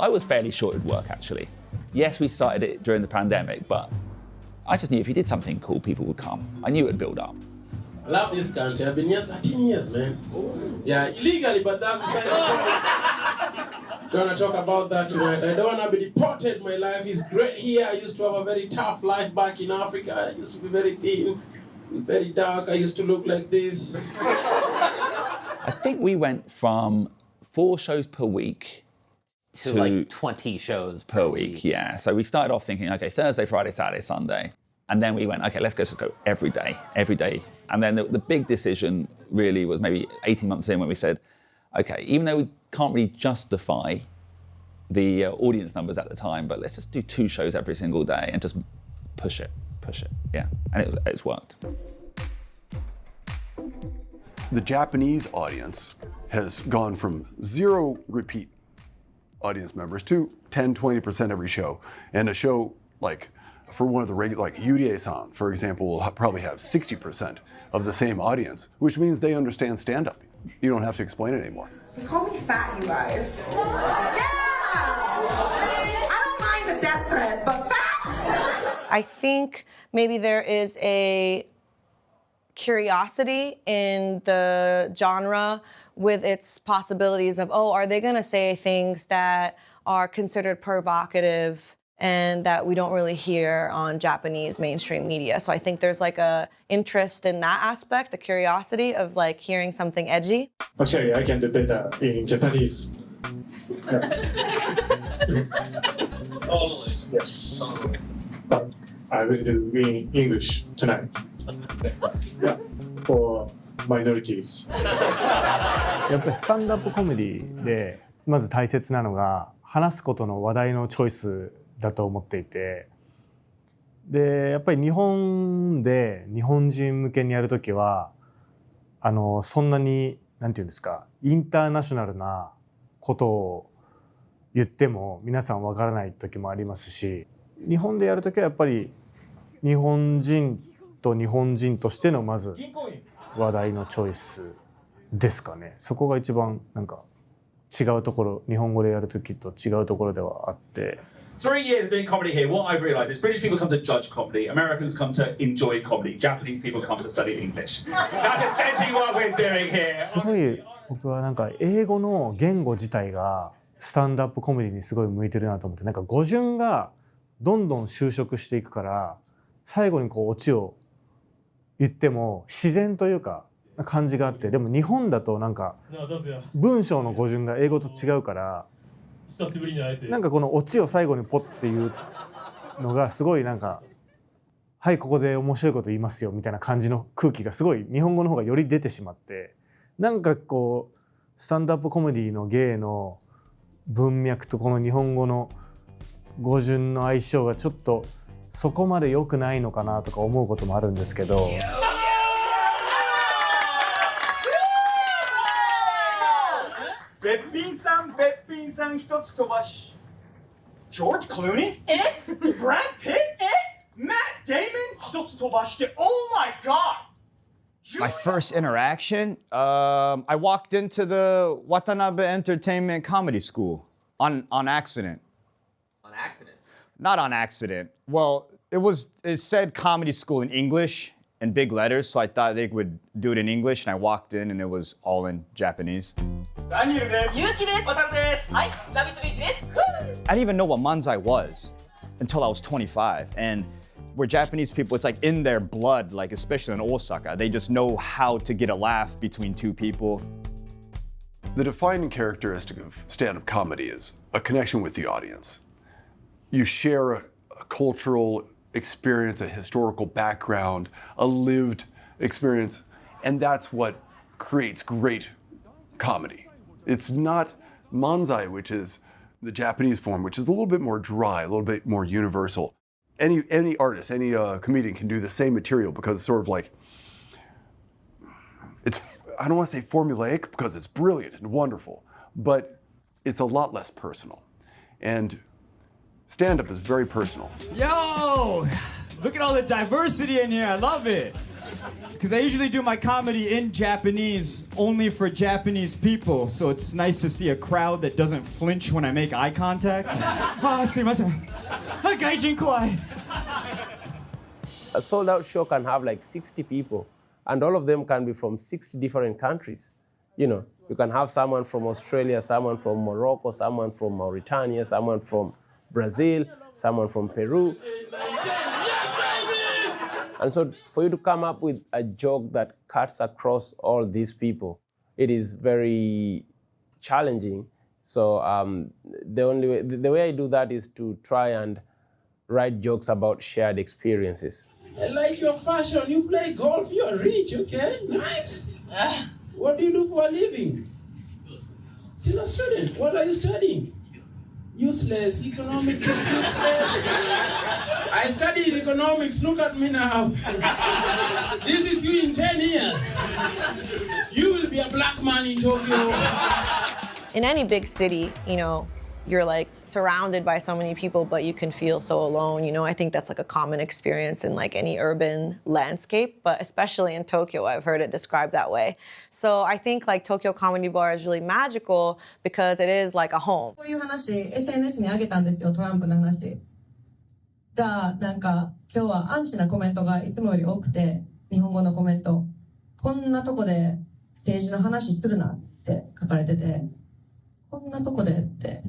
I was fairly short of work, actually. Yes, we started it during the pandemic, but I just knew if you did something cool, people would come. I knew it would build up. I love this country. I've been here 13 years, man. Yeah, illegally, but that's beside the point. Don't want to talk about that tonight. I don't want to be deported. My life is great here. I used to have a very tough life back in Africa. I used to be very thin, very dark. I used to look like this. I think we went from 4 shows per week to like 20 shows per week. Yeah. So we started off thinking, okay, Thursday, Friday, Saturday, Sunday. And then we went, okay, let's just go every day. And then the big decision really was maybe 18 months in when we said, okay, even though we can't really justify the audience numbers at the time, but let's just do 2 shows every single day and just push it. Yeah. And it's worked. The Japanese audience has gone from 0 repeat audience members to 10, 20% every show. And a show like, for one of the regular, like Yurie-san, for example, will probably have 60% of the same audience, which means they understand stand-up. You don't have to explain it anymore. They call me fat, you guys. Yeah! I don't mind the death threats, but fat! I think maybe there is a curiosity in the genre with its possibilities of, oh, are they gonna say things that are considered provocative and that we don't really hear on Japanese mainstream media? So I think there's like a interest in that aspect, a curiosity of like hearing something edgy. Actually, I can do better in Japanese. Yes. But I will do in English tonight. Yeah. For minorities. やっぱりスタンダップコメディでまず大切なのが話すことの話題のチョイスだと思っていて、でやっぱり日本で日本人向けにやるときはそんなになんていうんですか、インターナショナルなことを言っても皆さんわからない時もありますし、日本でやるときはやっぱり日本人と日本人としてのまず話題のチョイスですかね。そこが一番なんか違うところ、日本語でやるときと違うところではあって。3 years of doing comedy here, what I've realised is British people come to judge comedy, Americans come to enjoy comedy, Japanese people come to study English. That's essentially what we're doing here. すごい僕はなんか英語の言語自体がスタンドアップコメディにすごい向いてるなと思って、なんか語順がどんどん修飾していくから、最後にこうオチを言っても自然というか感じがあって、でも日本だとなんか文章の語順が英語と違うから、なんかこのオチを最後にポッていうのがすごいなんか、はいここで面白いこと言いますよみたいな感じの空気がすごい日本語の方がより出てしまって、なんかこうスタンドアップコメディの芸の文脈とこの日本語の語順の相性がちょっとそこまで良くないのかなとか思うこともあるんですけど。べっぴんさん一つ飛ばし。ジョージ・クルーニー？ブラッド・ピット？マット・デイモン一つ飛ばして。Oh my God! My first interaction, I walked into the Watanabe Entertainment Comedy School on accident. On accident? Not on accident. Well, it said comedy school in English in big letters, so I thought they would do it in English, and I walked in and it was all in Japanese. ダニエルです。ゆうきです。わたるです。はい、ラビットビーチです。I didn't even know what manzai was until I was 25, and we're Japanese people, it's like in their blood, like especially in Osaka. They just know how to get a laugh between 2 people. The defining characteristic of stand-up comedy is a connection with the audience. You share a cultural experience, a historical background, a lived experience, and that's what creates great comedy. It's not manzai, which is the Japanese form, which is a little bit more dry, a little bit more universal. Any artist, any comedian can do the same material because it's sort of like, I don't want to say formulaic because it's brilliant and wonderful, but it's a lot less personal. And stand-up is very personal. Yo! Look at all the diversity in here. I love it. Because I usually do my comedy in Japanese only for Japanese people, so it's nice to see a crowd that doesn't flinch when I make eye contact. Sumimasen. Gaijin kawaii. A sold-out show can have like 60 people, and all of them can be from 60 different countries. You know, you can have someone from Australia, someone from Morocco, someone from Mauritania, someone from Brazil, someone from Peru. And so for you to come up with a joke that cuts across all these people, it is very challenging. So the way I do that is to try and write jokes about shared experiences. I like your fashion. You play golf. You're rich, okay? Nice. What do you do for a living? Still a student. What are you studying? Useless. Economics is useless. I studied economics. Look at me now. This is you in 10 years. You will be a black man in Tokyo. In any big city, you know, you're like surrounded by so many people, but you can feel so alone. You know, I think that's like a common experience in like any urban landscape, but especially in Tokyo, I've heard it described that way. So I think like Tokyo Comedy Bar is really magical because it is like a home. こういう話 SNS に上げたんですよ、トランプの話。じゃあなんか今日はアンチなコメントがいつもより多くて、日本語のコメント。こんなとこで政治の話するなって書かれてて、こんなとこでって。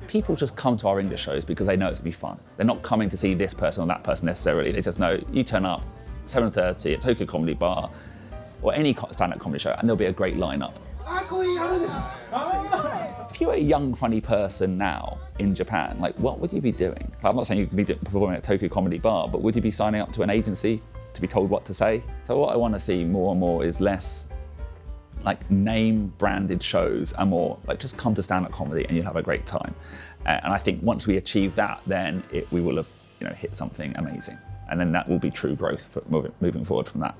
People just come to our English shows because they know it's going to be fun. They're not coming to see this person or that person necessarily. They just know you turn up 7:30 at Tokyo Comedy Bar or any stand-up comedy show and there'll be a great lineup. If you were a young, funny person now in Japan, like what would you be doing? I'm not saying you could be performing at Tokyo Comedy Bar, but would you be signing up to an agency to be told what to say? So what I want to see more and more is less like name branded shows and more like just come to stand-up comedy and you'll have a great time. And I think once we achieve that, then we will have hit something amazing. And then that will be true growth for moving forward from that.